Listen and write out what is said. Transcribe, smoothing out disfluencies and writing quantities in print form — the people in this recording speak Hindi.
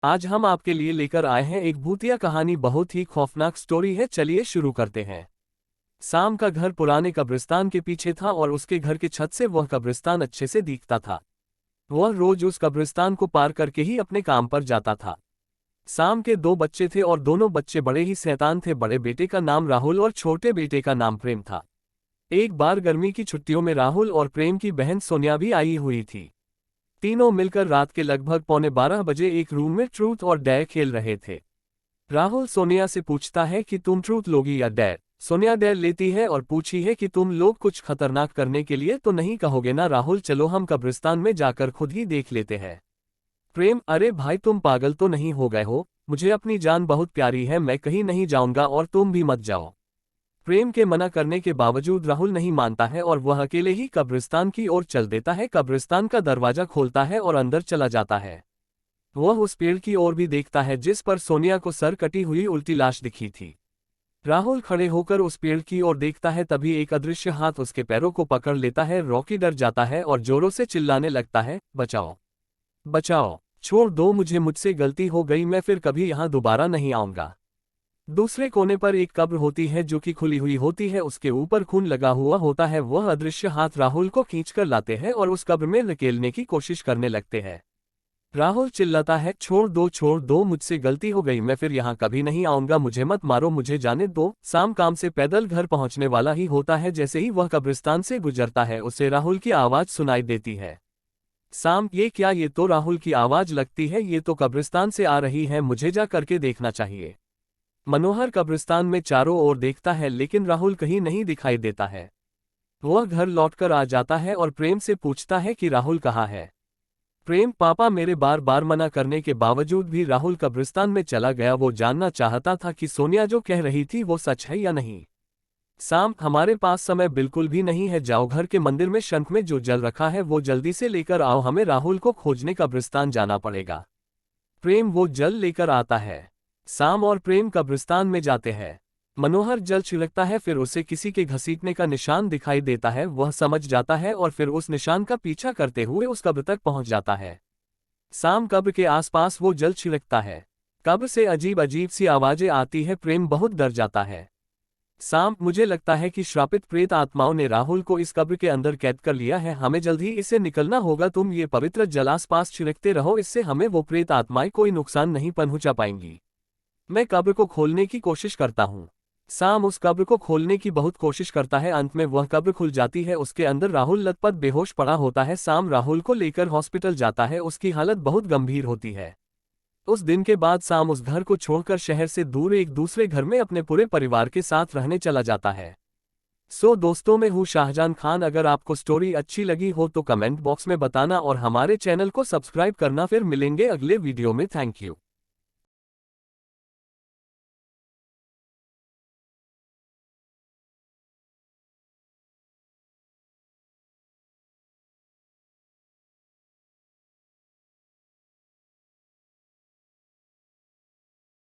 आज हम आपके लिए लेकर आए हैं एक भूतिया कहानी। बहुत ही खौफनाक स्टोरी है। चलिए शुरू करते हैं। साम का घर पुराने कब्रिस्तान के पीछे था और उसके घर की छत से वह कब्रिस्तान अच्छे से दिखता था। वह रोज उस कब्रिस्तान को पार करके ही अपने काम पर जाता था। साम के दो बच्चे थे और दोनों बच्चे बड़े ही शैतान थे। बड़े बेटे का नाम राहुल और छोटे बेटे का नाम प्रेम था। एक बार गर्मी की छुट्टियों में राहुल और प्रेम की बहन सोनिया भी आई हुई थी। तीनों मिलकर रात के लगभग 11:15 एक रूम में ट्रूथ और डेयर खेल रहे थे। राहुल सोनिया से पूछता है कि तुम ट्रूथ लोगी या डेयर। सोनिया डेयर लेती है और पूछी है कि तुम लोग कुछ खतरनाक करने के लिए तो नहीं कहोगे ना। राहुल चलो हम कब्रिस्तान में जाकर खुद ही देख लेते हैं। प्रेम अरे भाई तुम पागल तो नहीं हो गए हो, मुझे अपनी जान बहुत प्यारी है, मैं कहीं नहीं जाऊंगा और तुम भी मत जाओ। प्रेम के मना करने के बावजूद राहुल नहीं मानता है और वह अकेले ही कब्रिस्तान की ओर चल देता है। कब्रिस्तान का दरवाजा खोलता है और अंदर चला जाता है। वह उस पेड़ की ओर भी देखता है जिस पर सोनिया को सर कटी हुई उल्टी लाश दिखी थी। राहुल खड़े होकर उस पेड़ की ओर देखता है, तभी एक अदृश्य हाथ उसके पैरों को पकड़ लेता है। रॉकी डर जाता है और जोरों से चिल्लाने लगता है, बचाओ बचाओ, छोड़ दो मुझे, मुझसे गलती हो गई, मैं फिर कभी यहाँ दोबारा नहीं आऊंगा। दूसरे कोने पर एक कब्र होती है जो कि खुली हुई होती है, उसके ऊपर खून लगा हुआ होता है। वह अदृश्य हाथ राहुल को खींचकर लाते हैं और उस कब्र में धकेलने की कोशिश करने लगते हैं। राहुल चिल्लाता है, छोड़ दो, मुझसे गलती हो गई, मैं फिर यहाँ कभी नहीं आऊंगा, मुझे मत मारो, मुझे जाने दो। साम काम से पैदल घर पहुंचने वाला ही होता है। जैसे ही वह कब्रिस्तान से गुजरता है उसे राहुल की आवाज सुनाई देती है। साम ये क्या, ये तो राहुल की आवाज लगती है, ये तो कब्रिस्तान से आ रही है, मुझे जा करके देखना चाहिए। मनोहर कब्रिस्तान में चारों ओर देखता है लेकिन राहुल कहीं नहीं दिखाई देता है। वह घर लौटकर आ जाता है और प्रेम से पूछता है कि राहुल कहाँ है। प्रेम पापा मेरे बार बार मना करने के बावजूद भी राहुल कब्रिस्तान में चला गया। वो जानना चाहता था कि सोनिया जो कह रही थी वो सच है या नहीं। साम हमारे पास समय बिल्कुल भी नहीं है, जाओ घर के मंदिर में शंख में जो जल रखा है वो जल्दी से लेकर आओ, हमें राहुल को खोजने कब्रिस्तान जाना पड़ेगा। प्रेम वो जल लेकर आता है। साम और प्रेम कब्रिस्तान में जाते हैं। मनोहर जल छिड़कता है, फिर उसे किसी के घसीटने का निशान दिखाई देता है। वह समझ जाता है और फिर उस निशान का पीछा करते हुए उस कब्र तक पहुंच जाता है। साम कब्र के आसपास वो जल छिड़कता है। कब्र से अजीब अजीब सी आवाजें आती है। प्रेम बहुत डर जाता है। साम मुझे लगता है कि श्रापित प्रेत आत्माओं ने राहुल को इस कब्र के अंदर कैद कर लिया है, हमें जल्द ही इससे निकलना होगा। तुम ये पवित्र जल आसपास छिड़कते रहो, इससे हमें वो प्रेत आत्माएं कोई नुकसान नहीं पहुंचा पाएंगी। मैं कब्र को खोलने की कोशिश करता हूँ। साम उस कब्र को खोलने की बहुत कोशिश करता है। अंत में वह कब्र खुल जाती है। उसके अंदर राहुल लथपथ बेहोश पड़ा होता है। साम राहुल को लेकर हॉस्पिटल जाता है, उसकी हालत बहुत गंभीर होती है। उस दिन के बाद साम उस घर को छोड़कर शहर से दूर एक दूसरे घर में अपने पूरे परिवार के साथ रहने चला जाता है। सो दोस्तों, मैं हूँ शाहजान खान। अगर आपको स्टोरी अच्छी लगी हो तो कमेंट बॉक्स में बताना और हमारे चैनल को सब्सक्राइब करना। फिर मिलेंगे अगले वीडियो में। Thank you.